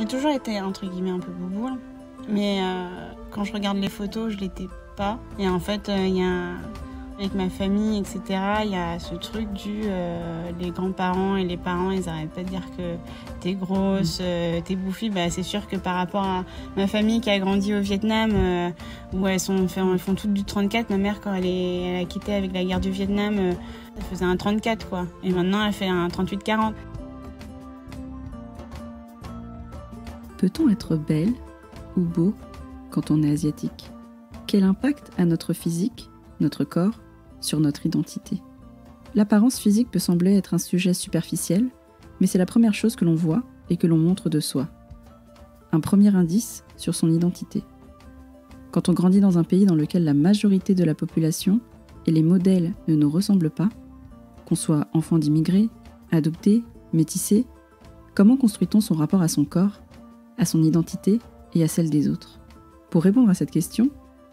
J'ai toujours été entre guillemets un peu bouboule, mais quand je regarde les photos, je l'étais pas. Et en fait, avec ma famille, etc., il y a ce truc les grands-parents et les parents, ils arrêtent pas de dire que t'es grosse, t'es bouffie. Bah, c'est sûr que par rapport à ma famille qui a grandi au Vietnam, où elles font toutes du 34, ma mère, quand elle a quitté avec la guerre du Vietnam, elle faisait un 34, quoi. Et maintenant, elle fait un 38-40. Peut-on être belle ou beau quand on est asiatique ? Quel impact a notre physique, notre corps, sur notre identité ? L'apparence physique peut sembler être un sujet superficiel, mais c'est la première chose que l'on voit et que l'on montre de soi. Un premier indice sur son identité. Quand on grandit dans un pays dans lequel la majorité de la population et les modèles ne nous ressemblent pas, qu'on soit enfant d'immigrés, adopté, métissé, comment construit-on son rapport à son corps, à son identité et à celle des autres ? Pour répondre à cette question,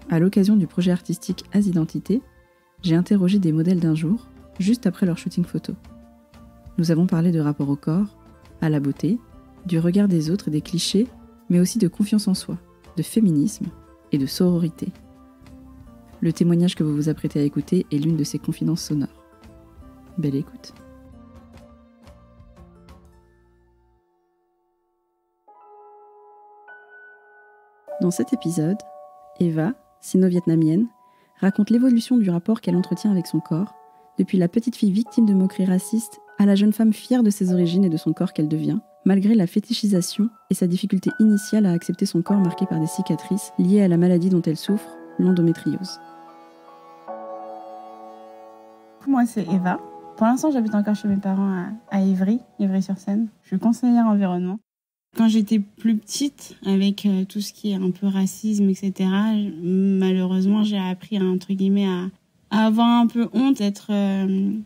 à l'occasion du projet artistique Asidentité, j'ai interrogé des modèles d'un jour, juste après leur shooting photo. Nous avons parlé de rapport au corps, à la beauté, du regard des autres et des clichés, mais aussi de confiance en soi, de féminisme et de sororité. Le témoignage que vous vous apprêtez à écouter est l'une de ces confidences sonores. Belle écoute. Dans cet épisode, Eva, sino-vietnamienne, raconte l'évolution du rapport qu'elle entretient avec son corps, depuis la petite fille victime de moqueries racistes à la jeune femme fière de ses origines et de son corps qu'elle devient, malgré la fétichisation et sa difficulté initiale à accepter son corps marqué par des cicatrices liées à la maladie dont elle souffre, l'endométriose. Moi, c'est Eva. Pour l'instant, j'habite encore chez mes parents à Ivry-sur-Seine. Je suis conseillère environnement. Quand j'étais plus petite, avec tout ce qui est un peu racisme, etc., malheureusement, j'ai appris, entre guillemets, à avoir un peu honte d'être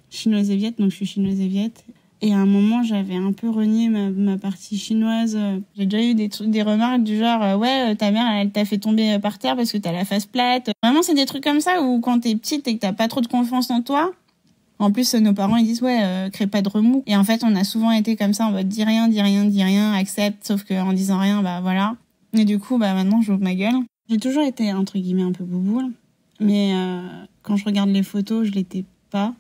chinoise et viette. Donc, je suis chinoise et viette. Et à un moment, j'avais un peu renié ma partie chinoise. J'ai déjà eu des remarques du genre ouais, ta mère, elle t'a fait tomber par terre parce que t'as la face plate. Vraiment, c'est des trucs comme ça où quand t'es petite et que t'as pas trop de confiance en toi. En plus, nos parents, ils disent, ouais, crée pas de remous. Et en fait, on a souvent été comme ça, on va dis rien, accepte, sauf qu'en disant rien, bah voilà. Et du coup, bah maintenant, j'ouvre ma gueule. J'ai toujours été, entre guillemets, un peu bouboule. Mais quand je regarde les photos, je l'étais pas.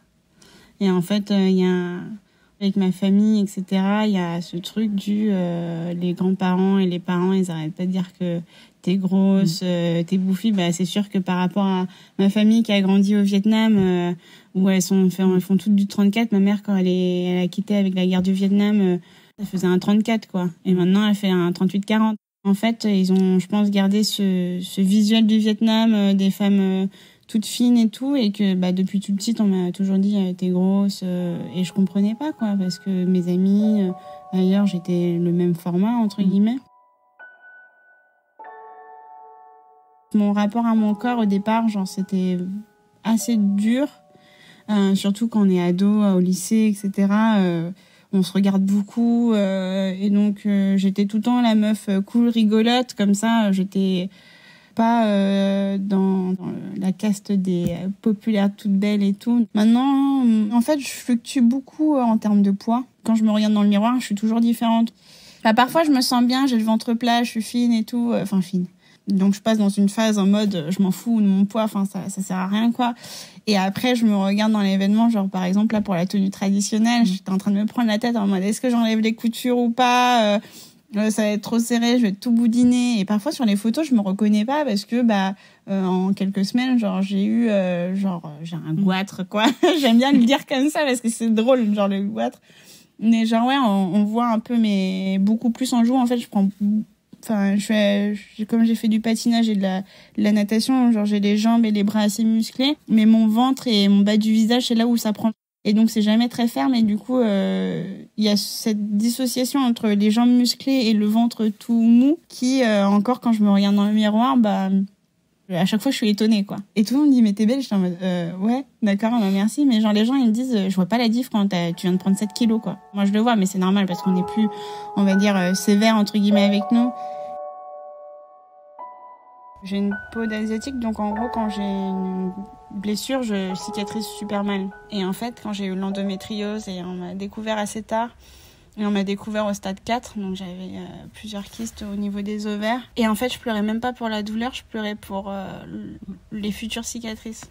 Et en fait, avec ma famille, etc., il y a ce truc les grands-parents et les parents, ils arrêtent pas de dire que t'es grosse, t'es bouffie. Bah, c'est sûr que par rapport à ma famille qui a grandi au Vietnam, où elles font toutes du 34, ma mère, quand elle a quitté avec la guerre du Vietnam, elle faisait un 34, quoi. Et maintenant, elle fait un 38-40. En fait, ils ont, je pense, gardé ce visuel du Vietnam, des femmes toute fine et tout, et que bah depuis toute petite on m'a toujours dit t'es grosse, et je comprenais pas, quoi, parce que mes amis ailleurs j'étais le même format, entre guillemets. Mon rapport à mon corps au départ, genre, c'était assez dur, surtout quand on est ado, au lycée, etc. On se regarde beaucoup, et donc j'étais tout le temps la meuf cool, rigolote, comme ça. J'étais pas dans la caste des populaires toutes belles et tout. Maintenant, en fait, je fluctue beaucoup en termes de poids. Quand je me regarde dans le miroir, je suis toujours différente. Enfin, parfois, je me sens bien, j'ai le ventre plat, je suis fine et tout. Enfin, fine. Donc, je passe dans une phase en mode, je m'en fous de mon poids, enfin, ça sert à rien, quoi. Et après, je me regarde dans l'événement, genre, par exemple, là, pour la tenue traditionnelle, j'étais en train de me prendre la tête en mode, est-ce que j'enlève les coutures ou pas? Ça va être trop serré, je vais tout boudiner. Et parfois, sur les photos, je me reconnais pas parce que, en quelques semaines, genre, j'ai un goitre, quoi. J'aime bien le dire comme ça parce que c'est drôle, genre, le goitre. Mais genre, ouais, on voit un peu, mais beaucoup plus en jouant. En fait, comme j'ai fait du patinage et de la natation, genre, j'ai les jambes et les bras assez musclés, mais mon ventre et mon bas du visage, c'est là où ça prend. Et donc, c'est jamais très ferme. Et du coup, il y a cette dissociation entre les jambes musclées et le ventre tout mou qui, encore, quand je me regarde dans le miroir, à chaque fois, je suis étonnée, quoi. Et tout le monde me dit, mais t'es belle. J'étais en mode, ouais, d'accord, merci. Mais genre, les gens, ils me disent, je vois pas la diff quand tu viens de prendre 7 kilos, quoi. Moi, je le vois, mais c'est normal parce qu'on est plus, on va dire, sévère, entre guillemets, avec nous. J'ai une peau d'asiatique, donc en gros, quand j'ai une blessure, je cicatrise super mal. Et en fait, quand j'ai eu l'endométriose et on m'a découvert assez tard, Et on m'a découvert au stade 4, donc j'avais plusieurs kystes au niveau des ovaires. Et en fait, je pleurais même pas pour la douleur, je pleurais pour les futures cicatrices.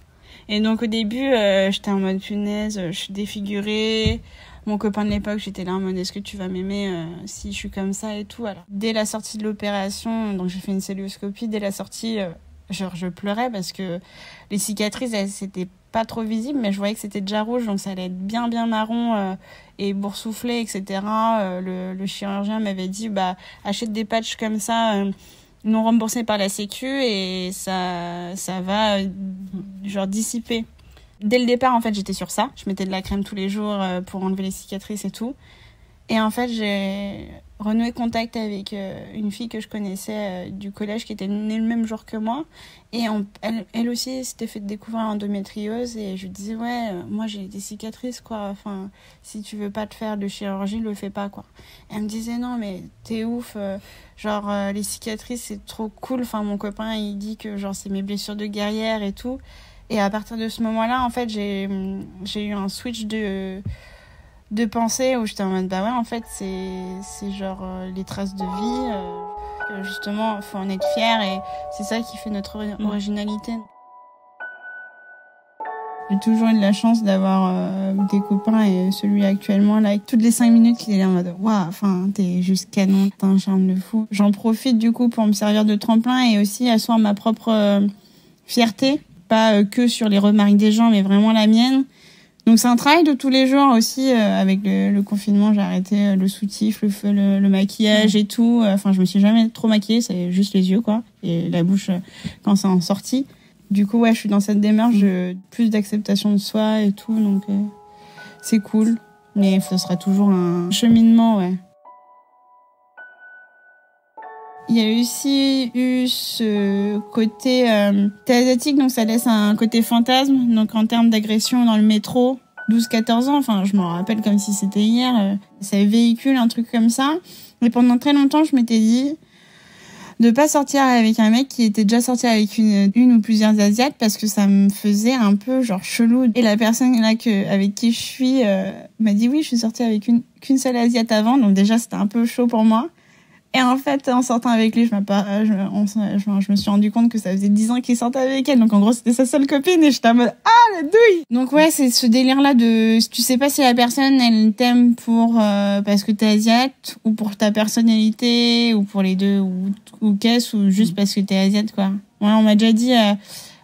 Et donc au début, j'étais en mode punaise, je suis défigurée. Mon copain de l'époque, j'étais là en mode est-ce que tu vas m'aimer si je suis comme ça et tout. Alors, dès la sortie de l'opération, donc j'ai fait une celluloscopie, dès la sortie, je pleurais parce que les cicatrices, elles c'était pas trop visible, mais je voyais que c'était déjà rouge, donc ça allait être bien marron et boursouflé, etc. Le chirurgien m'avait dit achète des patchs comme ça non remboursés par la Sécu et ça va genre dissiper. Dès le départ, en fait, j'étais sur ça. Je mettais de la crème tous les jours pour enlever les cicatrices et tout. Et en fait, j'ai renoué contact avec une fille que je connaissais du collège qui était née le même jour que moi. Et elle aussi s'était fait découvrir l'endométriose. Et je lui disais, ouais, moi j'ai des cicatrices, quoi. Enfin, si tu veux pas te faire de chirurgie, le fais pas, quoi. Et elle me disait, non, mais t'es ouf. Les cicatrices, c'est trop cool. Enfin, mon copain, il dit que genre c'est mes blessures de guerrière et tout. Et à partir de ce moment-là, en fait, j'ai eu un switch de pensée où j'étais en mode, en fait, c'est genre les traces de vie. Justement, faut en être fier et c'est ça qui fait notre originalité. J'ai toujours eu de la chance d'avoir des copains et celui actuellement, là, toutes les 5 minutes, il est là en mode, waouh, enfin, t'es juste canon, t'as un charme de fou. J'en profite du coup pour me servir de tremplin et aussi asseoir ma propre fierté. Pas que sur les remarques des gens, mais vraiment la mienne. Donc c'est un travail de tous les jours aussi. Avec le confinement, j'ai arrêté le soutif, le maquillage et tout. Enfin, je me suis jamais trop maquillée, c'est juste les yeux, quoi. Et la bouche quand c'est en sortie. Du coup, ouais, je suis dans cette démarche de plus d'acceptation de soi et tout. Donc c'est cool. Mais ce sera toujours un cheminement, ouais. Il y a aussi eu ce côté t'es asiatique, donc ça laisse un côté fantasme. Donc en termes d'agression dans le métro, 12-14 ans, enfin je m'en rappelle comme si c'était hier, ça véhicule un truc comme ça. Et pendant très longtemps, je m'étais dit de pas sortir avec un mec qui était déjà sorti avec une ou plusieurs asiates parce que ça me faisait un peu genre chelou. Et la personne là avec qui je suis m'a dit oui, je suis sortie avec qu'une seule asiate avant, donc déjà c'était un peu chaud pour moi. Et en fait, en sortant avec lui, je me suis rendu compte que ça faisait 10 ans qu'il sortait avec elle. Donc en gros, c'était sa seule copine et j'étais en mode la douille. Donc ouais, c'est ce délire-là de tu sais pas si la personne elle t'aime pour parce que t'es asiate ou pour ta personnalité ou pour les deux ou qu'est-ce ou juste parce que t'es asiate, quoi. Ouais, on m'a déjà dit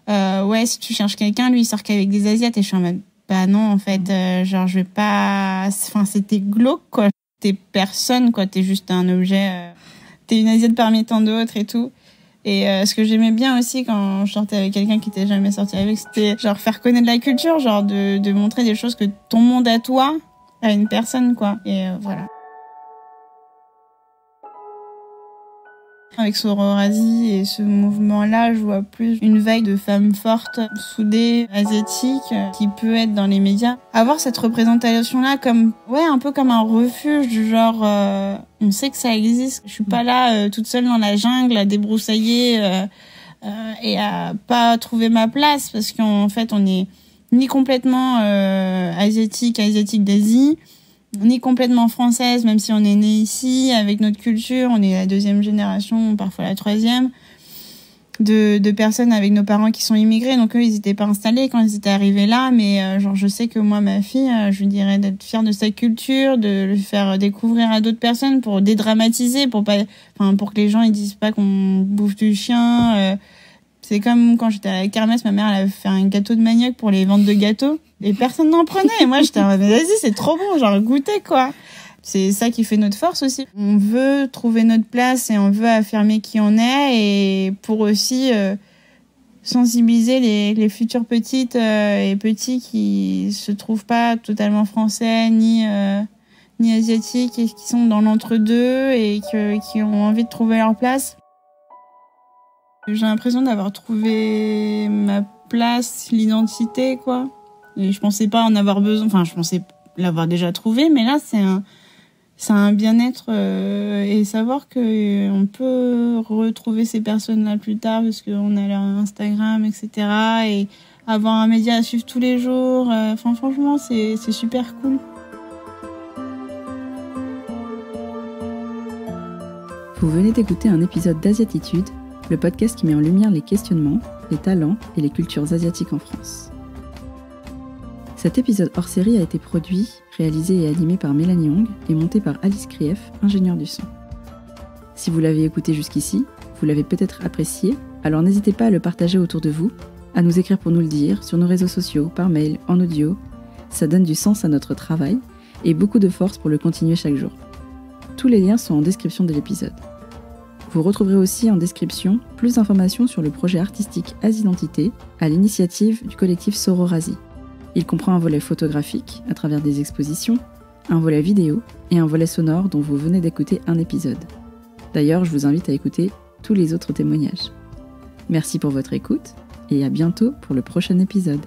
ouais, si tu cherches quelqu'un, lui il sort qu'avec des asiates et je suis en mode non, en fait, genre je vais pas, enfin c'était glauque, quoi. T'es personne, quoi. T'es juste un objet. T'es une asiate parmi tant d'autres et tout. Et ce que j'aimais bien aussi quand je sortais avec quelqu'un qui était jamais sorti avec, c'était genre faire connaître la culture, genre de montrer des choses que ton monde à toi à une personne, quoi. Et voilà. Avec Sororazie et ce mouvement-là, je vois plus une vague de femmes fortes, soudées, asiatiques, qui peut être dans les médias. Avoir cette représentation-là comme, ouais, un peu comme un refuge, du genre, on sait que ça existe. Je suis pas là toute seule dans la jungle à débroussailler et à pas trouver ma place parce qu'en fait, on est ni complètement asiatique d'Asie, ni complètement française, même si on est né ici, avec notre culture, on est la 2e génération, parfois la 3e, de personnes avec nos parents qui sont immigrés, donc eux, ils étaient pas installés quand ils étaient arrivés là, mais genre, je sais que moi, ma fille, je lui dirais d'être fière de sa culture, de le faire découvrir à d'autres personnes pour dédramatiser, pour que les gens, ils disent pas qu'on bouffe du chien. C'est comme quand j'étais à la kermesse, ma mère, elle avait fait un gâteau de manioc pour les ventes de gâteaux. Et personne n'en prenait. Et moi, j'étais en mode, vas-y, c'est trop bon, genre, goûtez, quoi. C'est ça qui fait notre force aussi. On veut trouver notre place et on veut affirmer qui on est et pour aussi sensibiliser les futures petites et petits qui se trouvent pas totalement français ni asiatiques et qui sont dans l'entre-deux et qui ont envie de trouver leur place. J'ai l'impression d'avoir trouvé ma place, l'identité, quoi. Et je pensais pas en avoir besoin. Enfin, je pensais l'avoir déjà trouvé, mais là, c'est un bien-être et savoir que on peut retrouver ces personnes-là plus tard parce qu'on a leur Instagram, etc. Et avoir un média à suivre tous les jours. Enfin, franchement, c'est super cool. Vous venez d'écouter un épisode d'Asiatitude, le podcast qui met en lumière les questionnements, les talents et les cultures asiatiques en France. Cet épisode hors série a été produit, réalisé et animé par Mélanie Hong et monté par Alice Krief, ingénieure du son. Si vous l'avez écouté jusqu'ici, vous l'avez peut-être apprécié, alors n'hésitez pas à le partager autour de vous, à nous écrire pour nous le dire, sur nos réseaux sociaux, par mail, en audio. Ça donne du sens à notre travail et beaucoup de force pour le continuer chaque jour. Tous les liens sont en description de l'épisode. Vous retrouverez aussi en description plus d'informations sur le projet artistique Asidentité à l'initiative du collectif Sororasi. Il comprend un volet photographique à travers des expositions, un volet vidéo et un volet sonore dont vous venez d'écouter un épisode. D'ailleurs, je vous invite à écouter tous les autres témoignages. Merci pour votre écoute et à bientôt pour le prochain épisode.